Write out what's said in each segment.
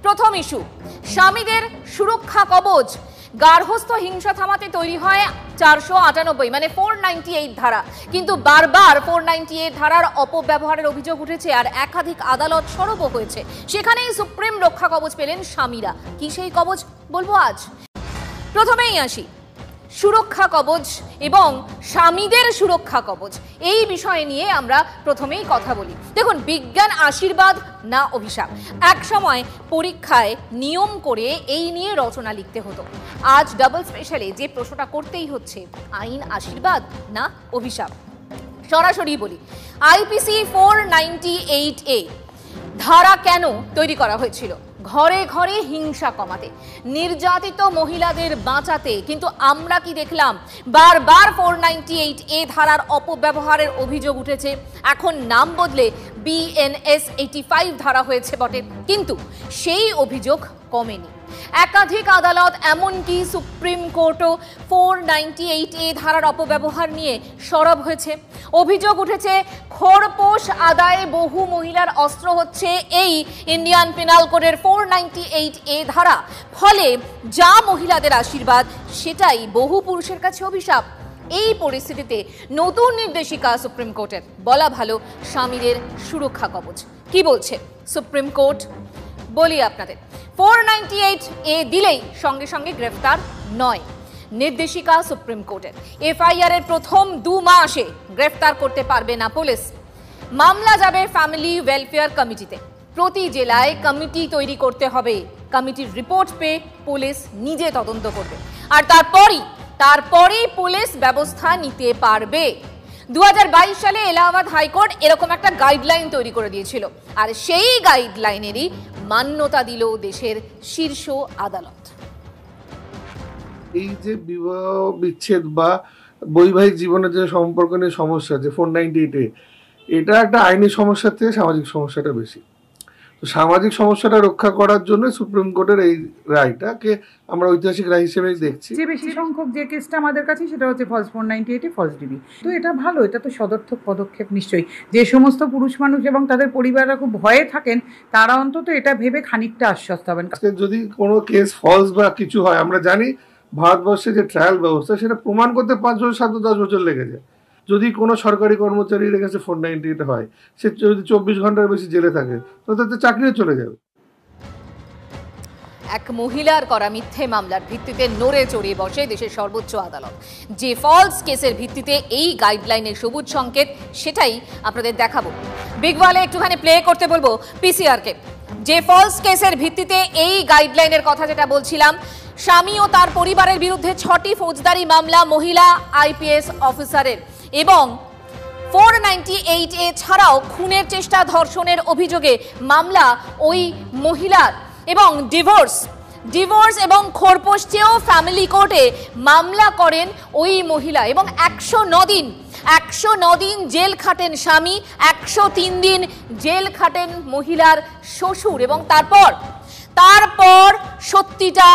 প্রথম ইস্যু, স্বামীদের সুরক্ষা কবচ। গার্হস্থ্য হিংসা থামাতে তৈরি হয় 498 মানে 498 ধারা, কিন্তু বারবার 498 ধারার অপব্যবহারের অভিযোগ উঠেছে আর একাধিক আদালত সরবও হয়েছে। সেখানেই সুপ্রিম রক্ষা কবচ পেলেন স্বামীরা। কি সেই কবচ বলবো আজ। প্রথমেই আসি সুরক্ষা কবচ এবং স্বামীদের সুরক্ষা কবচ, এই বিষয় নিয়ে আমরা প্রথমেই কথা বলি। দেখুন, বিজ্ঞান আশীর্বাদ না অভিশাপ, এক সময় পরীক্ষায় নিয়ম করে এই নিয়ে রচনা লিখতে হতো। আজ ডাবল স্পেশালে যে প্রশ্নটা করতেই হচ্ছে, আইন আশীর্বাদ না অভিশাপ। সরাসরি বলি, আইপিসি 498A ধারা কেন তৈরি করা হয়েছিল? ঘরে ঘরে হিংসা কমাতে, নির্যাতিত মহিলাদের বাঁচাতে। কিন্তু আমরা কি দেখলাম? বারবার 498A ধারার অপব্যবহারের অভিযোগ উঠেছে। এখন নাম বদলে BNS 85 ধারা হয়েছে বটে, কিন্তু সেই অভিযোগ কমেনি। একাধিক আদালত, এমনকি সুপ্রিম কোর্টও 498A ধারার অপব্যবহার নিয়ে সরব হয়েছে। অভিযোগ উঠেছে খোরপোশ আদায়ে বহু মহিলার অস্ত্র হচ্ছে এই ইন্ডিয়ান পেনাল কোডের 498A ধারা। ফলে যা মহিলাদের আশীর্বাদ, সেটাই বহু পুরুষের কাছে অভিশাপ। এই পরিস্থিতিতে নতুন নির্দেশিকা সুপ্রিম কোর্টের, বলা ভালো স্বামীদের সুরক্ষা কবচ। কি বলছে সুপ্রিম কোর্ট বলি আপনাদের। 498A দিলেই সঙ্গে সঙ্গে গ্রেফতার নয়। নির্দেশিকা সুপ্রিম কোর্টের, FIR এর প্রথম 2 মাসে গ্রেফতার করতে পারবে না পুলিশ। মামলা যাবে ফ্যামিলি ওয়েলফেয়ার কমিটিতে। প্রতি জেলায় কমিটি তৈরি করতে হবে। কমিটির রিপোর্ট পেয়ে পুলিশ নিজে তদন্ত করবে, আর তারপরেই পুলিশ ব্যবস্থা নিতে পারবে। 2022 সালে এলাহাবাদ হাইকোর্ট এরকম একটা গাইডলাইন তৈরি করে দিয়েছিল, আর সেই গাইডলাইনেরই মান্যতা দিল দেশের শীর্ষ আদালত। এই যে বিবাহ বিচ্ছেদ বা বৈবাহিক জীবনের যে সম্পর্ক নিয়ে সমস্যা, যে 498A, এটা একটা আইনি সমস্যার থেকে সামাজিক সমস্যাটা বেশি। তো সামাজিক সমস্যাটা রক্ষা করার জন্য সুপ্রিম কোর্টের এই রায়টাকে আমরা ঐতিহাসিক রায় হিসেবেই দেখছি। যে বেশি সংখ্যক যে কেসটা আমাদের কাছে, সেটা হচ্ছে ফলস 498 ফলস ডিবি। তো এটা ভালো, এটা তো সদর্থক পদক্ষেপ নিশ্চয়ই। যে সমস্ত পুরুষ মানুষ এবং তাদের পরিবাররা খুব ভয়ে থাকেন, তারা অন্তত এটা ভেবে খানিকটা আশ্বস্ত হবেন। যদি কোনো কেস ফলস বা কিছু হয়, আমরা জানি ভারতবর্ষে যে ট্রায়াল ব্যবস্থা, সেটা প্রমাণ করতে 5 বছর 7 10 বছর লেগে যায়। যদি কোনো সরকারি কর্মচারীর কাছে 498 হয়, সে যদি 24 ঘন্টার বেশি জেলে থাকে, তো তাতে চাকরিও চলে যাবে। এক মহিলার করা মিথ্যে মামলার ভিত্তিতে নড়ে চড়িয়ে বসে দেশের সর্বোচ্চ আদালত। যে ফলস কেসের ভিত্তিতে এই গাইডলাইনের সবুজ সংকেত, সেটাই আপনাদের দেখাবো। বিগ ওয়ালে একটুখানি প্লে করতে বলবো PCR কে। যে ফলস কেসের ভিত্তিতে এই গাইডলাইনের কথা যেটা বলছিলাম, স্বামী ও তার পরিবারের বিরুদ্ধে 6টি ফৌজদারি মামলা মহিলা IPS অফিসারের, এবং 498A ছাড়াও খুনের চেষ্টা, ধর্ষণের অভিযোগে মামলা ওই মহিলার, এবং ডিভোর্স এবং খোরপোশ চেয়েও ফ্যামিলি কোর্টে মামলা করেন ওই মহিলা, এবং 109 দিন জেল খাটেন স্বামী, 103 দিন জেল খাটেন মহিলার শ্বশুর, এবং তারপর সত্যিটা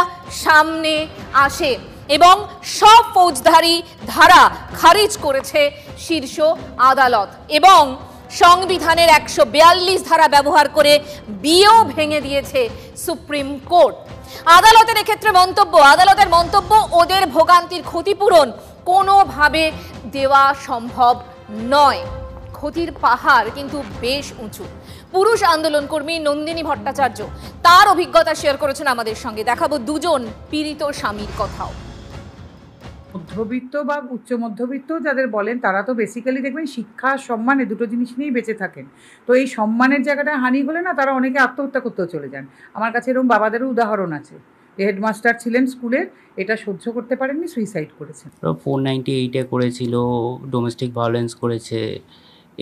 সামনে আসে এবং সব ফৌজদারি ধারা খারিজ করেছে শীর্ষ আদালত, এবং সংবিধানের 142 ধারা ব্যবহার করে বিয়েও ভেঙে দিয়েছে সুপ্রিম কোর্ট। আদালতের এক্ষেত্রে আদালতের মন্তব্য, ওদের ভোগান্তির ক্ষতিপূরণ কোনোভাবে দেওয়া সম্ভব নয়। ক্ষতির পাহাড় কিন্তু বেশ উঁচু। পুরুষ আন্দোলন কর্মী নন্দিনী ভট্টাচার্য তার অভিজ্ঞতা শেয়ার করেছেন আমাদের সঙ্গে। দেখাবো দুজন পীড়িত স্বামীর কথাও। মধ্যবিত্ত বা উচ্চ মধ্যবিত্ত যাদের বলেন, তারা তো বেসিক্যালি দেখবেন শিক্ষা সম্মানে দুটো জিনিস নিয়েই বেঁচে থাকেন। তো এই সম্মানের জায়গাটা হানি হলে না, তারা অনেকে আত্মহত্যা করতেও চলে যান। আমার কাছে এরকম বাবাদেরও উদাহরণ আছে। হেডমাস্টার ছিলেন স্কুলের, এটা সহ্য করতে পারেননি, সুইসাইড করেছেন। 498 করেছিল, ডোমেস্টিক ভায়োলেন্স করেছে,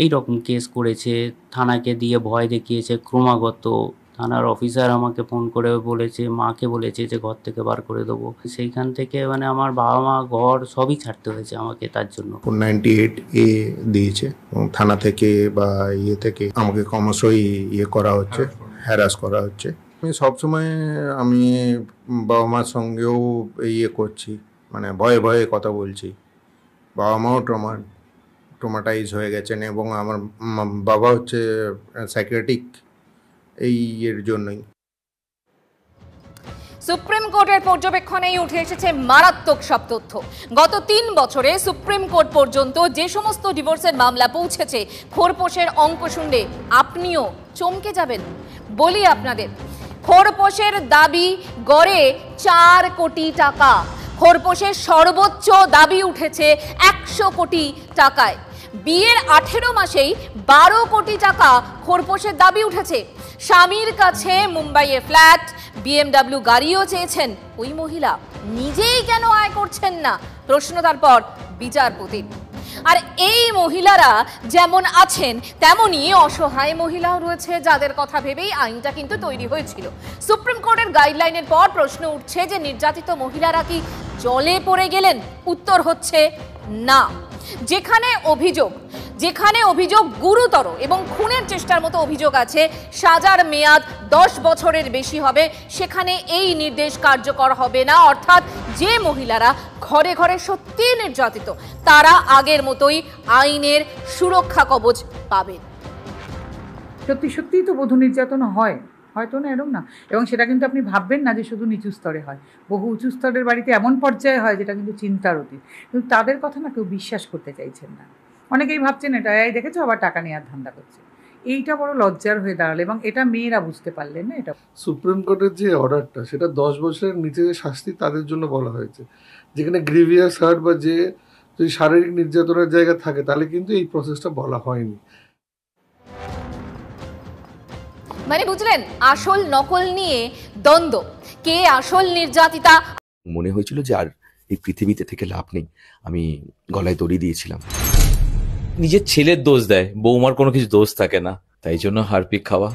এই রকম কেস করেছে। থানাকে দিয়ে ভয় দেখিয়েছে ক্রমাগত। থানার অফিসার আমাকে ফোন করে বলেছে, মাকে বলেছে যে ঘর থেকে বার করে দেবো। সেইখান থেকে মানে আমার বাবা মা, ঘর সবই ছাড়তে হয়েছে আমাকে তার জন্য। 498A দিয়েছে এবং থানা থেকে বা থেকে আমাকে ক্রমশই করা হচ্ছে, হ্যারাস করা হচ্ছে। সবসময় আমি বাবা মার সঙ্গেও করছি, মানে ভয়ে ভয়ে কথা বলছি। বাবা মাও ট্রমাটাইজ হয়ে গেছেন, এবং আমার বাবা হচ্ছে সাইকিয়াট্রিক, এই জন্যই। সুপ্রিম কোর্টের পর্যবেক্ষণেই উঠে এসেছে মারাত্মক সব তথ্য। গত 3 বছরে সুপ্রিম কোর্ট পর্যন্ত যে সমস্ত ডিভোর্সের মামলা পৌঁছেছে, খোরপোশের অঙ্ক শুনলে আপনিও চমকে যাবেন। বলি আপনাদের, খোরপোশের দাবি গড়ে 4 কোটি টাকা। খোরপোশের সর্বোচ্চ দাবি উঠেছে 100 কোটি টাকায়। বিয়ের 18 মাসেই 12 কোটি টাকা খোরপোশের দাবি উঠেছে। স্বামীর কাছে মুম্বাইয়ে ফ্ল্যাট, BMW গাড়িও চেয়েছেন ওই মহিলা। নিজেই কেন আয় করছেন না, প্রশ্ন তারপর বিচারপতির। আর এই মহিলারা যেমন আছেন তেমনি অসহায় মহিলাও রয়েছে, যাদের কথা ভেবেই আইনটা কিন্তু তৈরি হয়েছিল। সুপ্রিম কোর্টের গাইডলাইনের পর প্রশ্ন উঠছে যে নির্যাতিত মহিলারা কি জলে পড়ে গেলেন? উত্তর হচ্ছে না। যেখানে অভিযোগ গুরুতর এবং খুনের চেষ্টার মতো অভিযোগ আছে, সাজার মেয়াদ 10 বছরের বেশি হবে, সেখানে এই নির্দেশ কার্যকর হবে না। অর্থাৎ যে মহিলারা ঘরে ঘরে সত্যি নির্যাতিত, তারা আগের মতোই আইনের সুরক্ষা কবচ পাবেন। সত্যিই তো বধূ নির্যাতন হয়, হয়তো না এরকম না। এবং সেটা কিন্তু আপনি ভাববেন না যে শুধু নিচু স্তরে হয়, বহু উঁচু স্তরের বাড়িতে এমন পর্যায়ে হয় যেটা কিন্তু চিন্তার অতীত। কিন্তু তাদের কথা না কেউ বিশ্বাস করতে চাইছেন না। অনেকেই ভাবছেন এটা এই দেখেছো আবার টাকা নেওয়ার ধান্দা করছে। এইটা বড় লজ্জার হয়ে দাঁড়ালো, এবং এটা মেয়েরা বুঝতে পারলেন না। এটা সুপ্রিম কোর্টের যে অর্ডারটা, সেটা 10 বছরের নিচে যে শাস্তি তাদের জন্য বলা হয়েছে। যেখানে গ্রিভিয়াস হার্ট বা যে যদি শারীরিক নির্যাতনের জায়গা থাকে, তাহলে কিন্তু এই প্রসেসটা বলা হয়নি। মানে বুঝলেন, আসল নকল নিয়ে দ্বন্দ্ব, কে আসল নির্যাতিতা। মনে হয়েছিল যে আর এই পৃথিবীতে থেকে লাভ নেই, আমি গলায় দড়ি দিয়েছিলাম। নিজের ছেলের দোষ দেয়, বৌমার কোনো কিছু দোষ থাকে না, তাই জন্য হারপিক খাওয়া।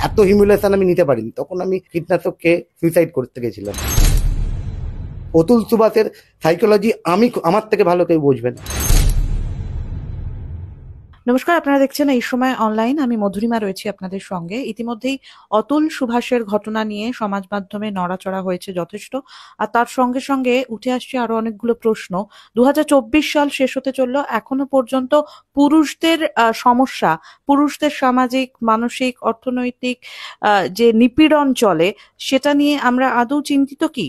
এত হিউমিলেশন আমি নিতে পারিনি, তখন আমি কীটনাশককে সুইসাইড করতে গেছিলাম। অতুল সুভাষের সাইকোলজি আমার থেকে ভালো কেউ বুঝবে না। নমস্কার, আপনারা দেখছেন এই সময় অনলাইন। আমি মধুরিমা রয়েছি আপনাদের সঙ্গে। ইতিমধ্যেই অতুল সুভাষের ঘটনা নিয়ে সমাজ মাধ্যমে নড়াচড়া হয়েছে যথেষ্ট, আর তার সঙ্গে সঙ্গে উঠে আসছে আরো অনেকগুলো প্রশ্ন। 2024 সাল শেষ হতে চললো, এখনো পর্যন্ত পুরুষদের সমস্যা, পুরুষদের সামাজিক, মানসিক, অর্থনৈতিক যে নিপীড়ন চলে, সেটা নিয়ে আমরা আদৌ চিন্তিত কি?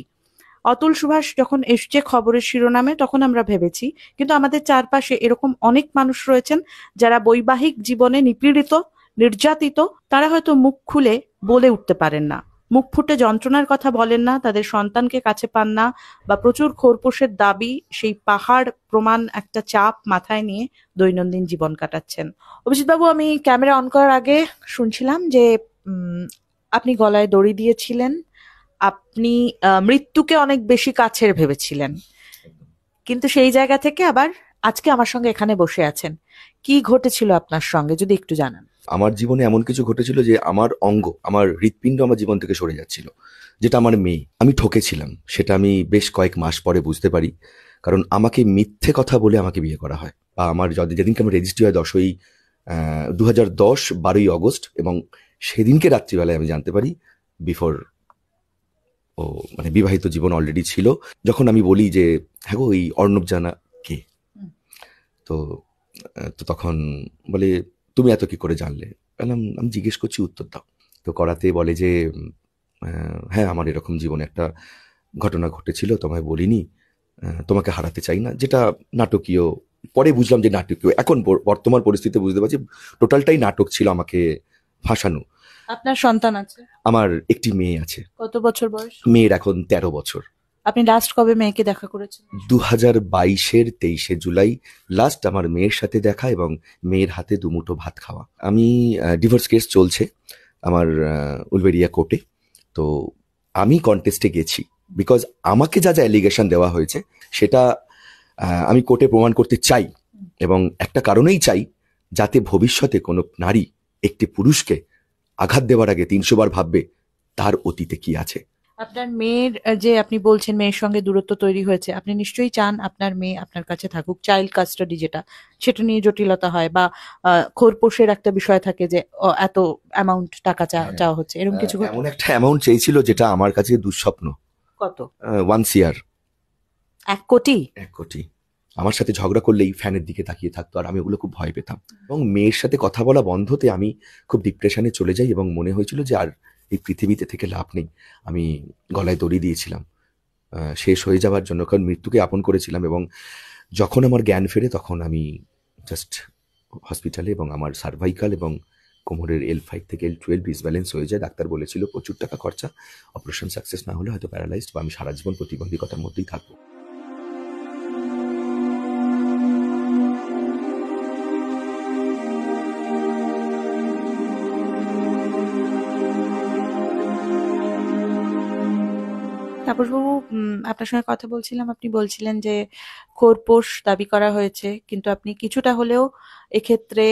অতুল সুভাষ যখন এসছে খবরের শিরোনামে, তখন আমরা ভেবেছি, কিন্তু আমাদের চারপাশে এরকম অনেক মানুষ রয়েছেন যারা বৈবাহিক জীবনে নিপীড়িত, নির্যাতিত। তারা হয়তো মুখ খুলে বলে উঠতে পারেন না, মুখ ফুটে যন্ত্রণার কথা বলেন না, তাদের সন্তানকে কাছে পান না, বা প্রচুর খোরপোশের দাবি, সেই পাহাড় প্রমাণ একটা চাপ মাথায় নিয়ে দৈনন্দিন জীবন কাটাচ্ছেন। অভিজিৎবাবু, আমি ক্যামেরা অন করার আগে শুনছিলাম যে আপনি গলায় দড়ি দিয়েছিলেন, আপনি মৃত্যুকে অনেক বেশি কাছের ভেবেছিলেন, কিন্তু সেই জায়গা থেকে আবার আজকে আমার সঙ্গে এখানে বসে আছেন। কি ঘটেছিল আপনার সঙ্গে, যদি একটু জানান। আমার জীবনে এমন কিছু ঘটেছিল যে আমার অঙ্গ, আমার হৃৎপিণ্ড আমার জীবন থেকে সরে যাচ্ছিল, যেটা আমার মেয়ে। আমি ঠকেছিলাম, সেটা আমি বেশ কয়েক মাস পরে বুঝতে পারি, কারণ আমাকে মিথ্যে কথা বলে আমাকে বিয়ে করা হয়। বা আমার যেদিনকে আমার রেজিস্ট্রি হয় 2010 12ই অগস্ট, এবং সেদিনকে রাত্রিবেলায় আমি জানতে পারি বিফোর ও মানে বিবাহিত জীবন অলরেডি ছিল। যখন আমি বলি যে হ্যাঁ গো, এই অর্ণব জানা কে, তো তখন বলে তুমি এত কি করে জানলে? বললাম আমি জিজ্ঞেস করছি, উত্তর দাও। তো করাতে বলে যে হ্যাঁ, আমার এরকম জীবনে একটা ঘটনা ঘটেছিল, তোমায় বলিনি, তোমাকে হারাতে চাই না, যেটা নাটকীয়। পরে বুঝলাম যে নাটকীয়, এখন বর্তমান পরিস্থিতিতে বুঝতে পারছি টোটালটাই নাটক ছিল, আমাকে ফাঁসানো। আপনার সন্তান আছে? আমার একটি মেয়ে আছে। কত বছর বয়স? মেয়ের এখন 13 বছর। আপনি লাস্ট কবে মেয়েকে দেখা করেছেন? 2022-এর 23শে জুলাই লাস্ট আমার মেয়ের সাথে দেখা, এবং মেয়ের হাতে দুমুঠো ভাত খাওয়া। আমি ডিভোর্স কেস চলছে আমার উলবেড়িয়া কোর্টে, তো আমি কন্টেস্টে গেছি, বিকজ আমাকে যা যা অ্যালিগেশন দেওয়া হয়েছে সেটা আমি কোর্টে প্রমাণ করতে চাই, এবং একটা কারণেই চাই, যাতে ভবিষ্যতে কোনো নারী একটি পুরুষকে আঘাত দেওয়ার আগে 300 বার ভাববে তার অতীতে কি আছে। আপনার মেয়ের যে আপনি বলছেন মেয়ের সঙ্গে দূরত্ব তৈরি হয়েছে, আপনি নিশ্চয়ই চান আপনার মেয়ে আপনার কাছে থাকুক। চাইল্ড কাস্টাডি যেটা, সেটা নিয়ে জটিলতা হয়, বা খোরপোশের একটা বিষয় থাকে যে এত অ্যামাউন্ট টাকা চাওয়া হচ্ছে, এরকম কিছু। এমন একটা অ্যামাউন্ট চেয়েছিল যেটা আমার কাছে দুঃস্বপ্ন। কত? 1 CR। 1 কোটি? 1 কোটি। আমার সাথে ঝগড়া করলেই ফ্যানের দিকে তাকিয়ে থাকতো, আর আমি ওগুলো খুব ভয় পেতাম। এবং মেয়ের সাথে কথা বলা বন্ধতে আমি খুব ডিপ্রেশনে চলে যাই, এবং মনে হয়েছিল যে আর এই পৃথিবীতে থেকে লাভ নেই। আমি গলায় দড়ি দিয়েছিলাম শেষ হয়ে যাওয়ার জন্য, কারণ মৃত্যুকে আপন করেছিলাম। এবং যখন আমার জ্ঞান ফেরে তখন আমি জাস্ট হসপিটালে, এবং আমার সার্ভাইকাল এবং কোমরের L5 থেকে L12 ডিসব্যালেন্স হয়ে যায়। ডাক্তার বলেছিল প্রচুর টাকা খরচা, অপারেশন সাকসেস না হলে হয়তো প্যারালাইজড, বা আমি সারা জীবন প্রতিবন্ধকতার মধ্যেই থাকবো। তাপসবাবু, আপনার সঙ্গে কথা বলছিলাম, আপনি বলছিলেন যে খোরপোশ দাবি করা হয়েছে, কিন্তু আপনি কিছুটা হলেও এক্ষেত্রে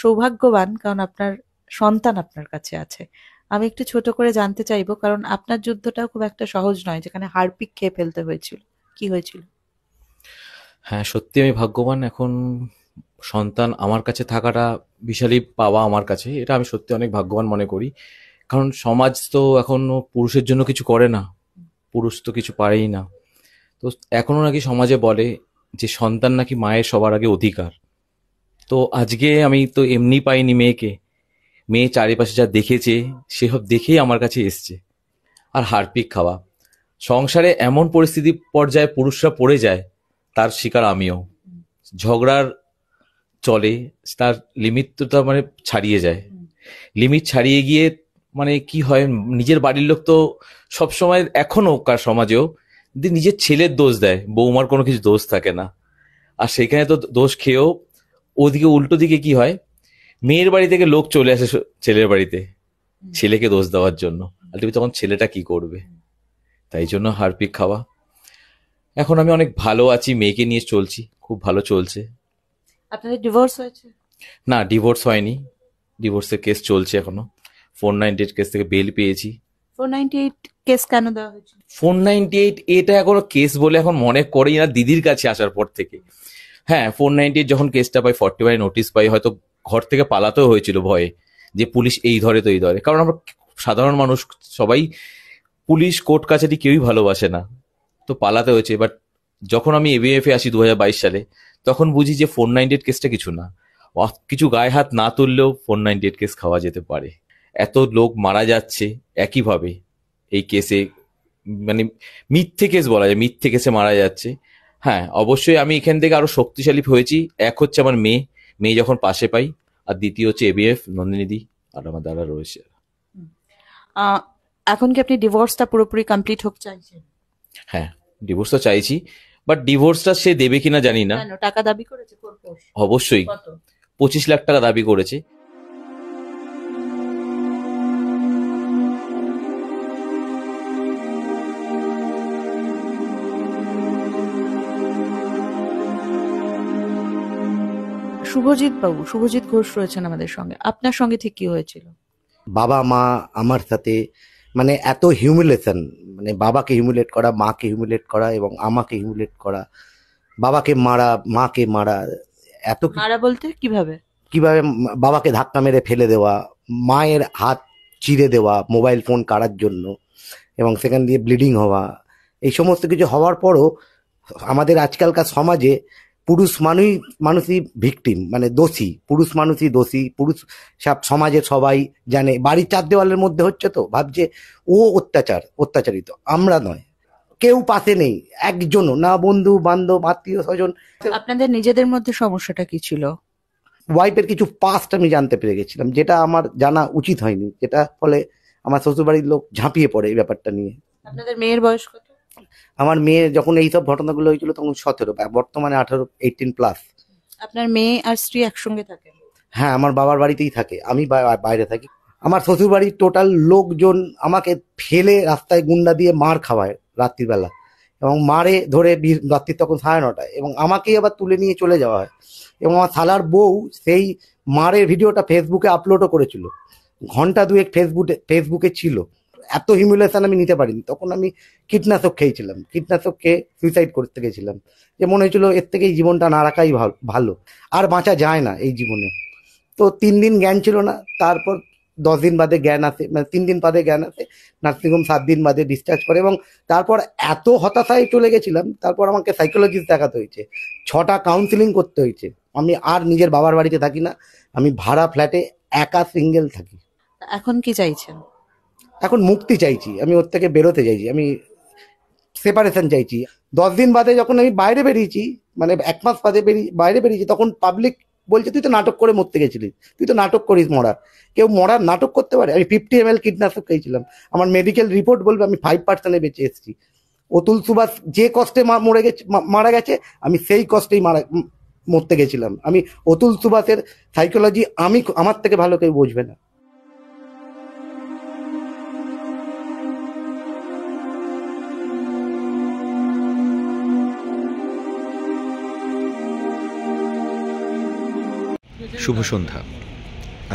সৌভাগ্যবান, কারণ আপনার সন্তান আপনার কাছে আছে। আমি একটু ছোট করে জানতে চাইবো, কারণ আপনার যুদ্ধটাও খুব একটা সহজ নয়, যেখানে হারপিক খেয়ে ফেলতে হয়েছিল। কি হয়েছিল? হ্যাঁ, সত্যি আমি ভাগ্যবান। এখন সন্তান আমার কাছে থাকাটা বিশালই পাওয়া আমার কাছে, এটা আমি সত্যি অনেক ভাগ্যবান মনে করি। কারণ সমাজ তো এখনো পুরুষের জন্য কিছু করে না, পুরুষ তো কিছু পারেই না। তো এখনো নাকি সমাজে বলে যে সন্তান নাকি মায়ের সবার আগে অধিকার। তো আজকে আমি তো এমনি পাইনি মেয়েকে, মেয়ে চারিপাশে যা দেখেছে সেসব দেখেই আমার কাছে এসছে। আর হারপিক খাওয়া, সংসারে এমন পরিস্থিতি পর্যায়ে পুরুষরা পড়ে যায়, তার শিকার আমিও। ঝগড়ার চলে, তার লিমিট তো তার মানে ছাড়িয়ে যায়। লিমিট ছাড়িয়ে গিয়ে মানে কি হয়, নিজের বাড়ির লোক তো সবসময় এখনো কার সমাজেও নিজের ছেলের দোষ দেয়, বৌমার কোনো কিছু দোষ থাকে না। আর সেখানে তো দোষ খেয়েও ওদিকে উল্টো দিকে কি হয়, মেয়ের বাড়ি থেকে লোক চলে আসে ছেলের বাড়িতে ছেলেকে দোষ দেওয়ার জন্য। আলটিমেটলি তখন ছেলেটা কি করবে? তাই জন্য হারপিক খাওয়া। এখন আমি অনেক ভালো আছি, মেয়েকে নিয়ে চলছি, খুব ভালো চলছে। আপনাদের ডিভোর্স হয়েছে? না, ডিভোর্স হয়নি, ডিভোর্সের কেস চলছে এখনো। 498 কেস থেকে বেল পেয়েছি। 498 কেস কেন দেওয়া হয়েছে? 498 এটা এখনো কেস বলে এখন মনে করেই না, দিদির কাছে আসার পর থেকে। হ্যাঁ, 498 যখন কেসটা পাই, 41 নোটিশ পাই, হয়তো ঘর থেকে পালাতেও হয়েছিল ভয়ে যে পুলিশ এই ধরে তো এই ধরে। কারণ আমরা সাধারণ মানুষ, সবাই পুলিশ কোর্ট কাছারি কেউই ভালোবাসে না, তো পালাতে হয়েছে। বাট যখন আমি ABF এ আসি 2022 সালে, তখন বুঝি যে 498 কেসটা কিছু না, কিছু গায়ে হাত না তুললেও 498 কেস খাওয়া যেতে পারে। এত লোক মারা যাচ্ছে একইভাবে এই কেসে, মানে মিথ্যে কেস বলা যায়, মিথ্যে কেসে মারা যাচ্ছে। হ্যাঁ, অবশ্যই আমি এখান থেকে আরো শক্তিশালী হয়েছি। এক হচ্ছে আমার মেয়ে যখন পাশে পাই, আর দ্বিতীয় হচ্ছে ABF, নন্দিনীদি আর আমার দ্বারা রয়েছে। এখন কি আপনি ডিভোর্সটা পুরোপুরি কমপ্লিট হোক চাইছেন? হ্যাঁ, ডিভোর্স তো চাইছি, বাট ডিভোর্সটা সে দেবে কিনা জানি না। টাকা দাবি করেছে খোরপোশ? অবশ্যই 25 লাখ টাকা দাবি করেছে। শুভজিৎ ঘোষ রয়েছেন আমাদের সঙ্গে। আপনার সঙ্গে ঠিক কি হয়েছিল? বাবা মা আমার সাথে মানে এত হিউমিলেশন, মানে বাবাকে হিউমিলেট করা, মাকে হিউমিলেট করা এবং আমাকে হিউমিলেট করা, বাবাকে মারা, মাকে মারা, এত মারা বলতে কিভাবে? বাবাকে ধাক্কা মেরে ফেলে দেওয়া, মায়ের হাত চিরে দেওয়া মোবাইল ফোন কাড়ার জন্য, এবং সেখান দিয়ে ব্লিডিং হওয়া, এই সমস্ত কিছু হওয়ার পরও আমাদের আজকালকার সমাজে পুরুষ মানুষই ভিকটিম, মানে দোষী, পুরুষ মানুষই দোষী। পুরুষ সমাজের সবাই জানে, বাড়ির 4 দেওয়ালের মধ্যে হচ্ছে তো ভাবছে ও অত্যাচারিত, আমরা নয়। কেউ পাশে নেই, একজনও না, বন্ধু বান্ধব আত্মীয় স্বজন। আপনাদের নিজেদের মধ্যে সমস্যাটা কি ছিল? ওয়াইফের কিছু পাস্ট আমি জানতে পেরে গেছিলাম, যেটা আমার জানা উচিত হয়নি, যেটা ফলে আমার শ্বশুরবাড়ির লোক ঝাঁপিয়ে পড়ে এই ব্যাপারটা নিয়ে। আপনাদের মেয়ের বয়স কত? আমার মেয়ে যখন এইসব ঘটনাগুলো হয়েছিল তখন 17, বর্তমানে 18+ আপনার মেয়ে আর স্ত্রী একসঙ্গে থাকে? হ্যাঁ, আমার বাবার বাড়িতেই থাকে, আমি বাইরে থাকি। আমার শ্বশুরবাড়ির টোটাল লোকজন আমাকে ফেলে রাস্তায় গুন্ডা দিয়ে মার খাওয়ায় রাত্রিবেলা, এবং মারে ধরে রাত্রি তখন 9:30, এবং আমাকেই আবার তুলে নিয়ে চলে যাওয়া হয়। এবং আমার শালার বউ সেই মারের ভিডিওটা ফেসবুকে আপলোডও করেছিল, ঘন্টা 2 ফেসবুকে ছিল। এত হিউমিলেশন আমি নিতে পারিনি। তখন আমি কীটনাশক খেয়েছিলাম, কীটনাশক খেয়ে সুইসাইড করতে গেছিলাম, যে মনে হয়েছিল এর থেকে এই জীবনটা না রাখাই ভালো, আর বাঁচা যায় না এই জীবনে। তো 3 দিন জ্ঞান ছিল না, তারপর 10 দিন বাদে জ্ঞান আসে, মানে 3 দিন বাদে জ্ঞান আসে, নার্সিংহোম 7 দিন বাদে ডিসচার্জ করে। এবং তারপর এত হতাশায় চলে গেছিলাম, তারপর আমাকে সাইকোলজিস্ট দেখাতে হয়েছে, 6টা কাউন্সিলিং করতে হয়েছে। আমি আর নিজের বাবার বাড়িতে থাকি না, আমি ভাড়া ফ্ল্যাটে একা সিঙ্গেল থাকি। এখন কি চাইছেন? এখন মুক্তি চাইছি, আমি ওর থেকে বেরোতে চাইছি, আমি সেপারেশন চাইছি। 10 দিন বাদে যখন আমি বাইরে বেরিয়েছি, মানে 1 মাস বাদে বাইরে বেরিয়েছি, তখন পাবলিক বলছে তুই তো নাটক করে মরতে গেছিলিস, তুই তো নাটক করিস মরা। কেউ মরার নাটক করতে পারে? আমি 50 ml কীটনাশক খেয়েছিলাম, আমার মেডিকেল রিপোর্ট বলবে আমি 5% বেঁচে এসেছি। অতুল সুভাষ যে কষ্টে মারা গেছে, আমি সেই কষ্টেই মরতে গেছিলাম। আমি অতুল সুভাষের সাইকোলজি আমার থেকে ভালো কেউ বুঝবে না। শুভ সন্ধ্যা।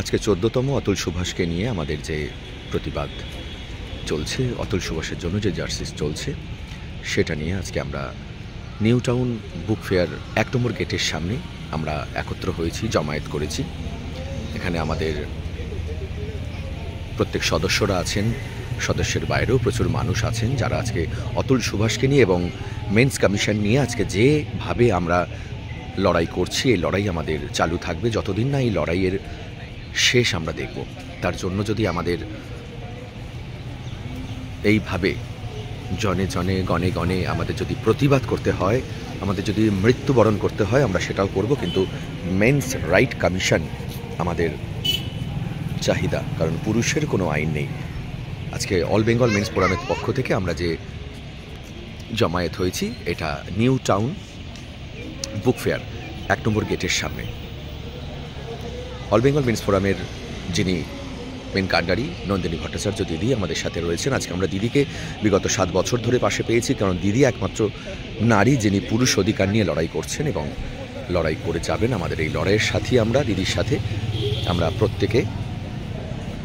আজকে 14তম অতুল সুভাষকে নিয়ে আমাদের যে প্রতিবাদ চলছে, অতুল সুভাষের জন্য যে জার্সিস চলছে, সেটা নিয়ে আজকে আমরা নিউ টাউন বুক ফেয়ার 1 নম্বর গেটের সামনে আমরা একত্র হয়েছি, জমায়েত করেছি। এখানে আমাদের প্রত্যেক সদস্যরা আছেন, সদস্যের বাইরেও প্রচুর মানুষ আছেন যারা আজকে অতুল সুভাষকে নিয়ে এবং মেন্স কমিশন নিয়ে আজকে যেভাবে আমরা লড়াই করছি, এই লড়াই আমাদের চালু থাকবে যতদিন না এই লড়াইয়ের শেষ আমরা দেখব। তার জন্য যদি আমাদের এইভাবে জনে জনে গণে গণে আমাদের যদি প্রতিবাদ করতে হয়, আমাদের যদি মৃত্যুবরণ করতে হয়, আমরা সেটাও করব। কিন্তু মেন্স রাইট কমিশন আমাদের চাহিদা, কারণ পুরুষের কোনো আইন নেই। আজকে অল বেঙ্গল মেন্স ফোরামের পক্ষ থেকে আমরা যে জমায়েত হয়েছি, এটা নিউ টাউন বুক ফেয়ার 1 নম্বর গেটের সামনে। অল বেঙ্গল মেন্স ফোরামের যিনি মেন কাণ্ডারি নন্দিনী ভট্টাচার্য দিদি আমাদের সাথে রয়েছেন। আজকে আমরা দিদিকে বিগত 7 বছর ধরে পাশে পেয়েছি, কারণ দিদি একমাত্র নারী যিনি পুরুষ অধিকার নিয়ে লড়াই করছেন এবং লড়াই করে যাবেন। আমাদের এই লড়াইয়ের সাথী আমরা, দিদির সাথে আমরা প্রত্যেকে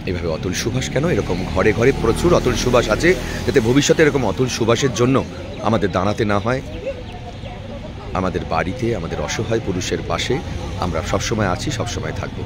এইভাবে অতুল সুভাষ কেন, এরকম ঘরে ঘরে প্রচুর অতুল সুভাষ আছে, যাতে ভবিষ্যতে এরকম অতুল সুভাষের জন্য আমাদের দাঁড়াতে না হয়। আমাদের বাড়িতে আমাদের অসহায় পুরুষের পাশে আমরা সবসময় আছি, সবসময় থাকবো।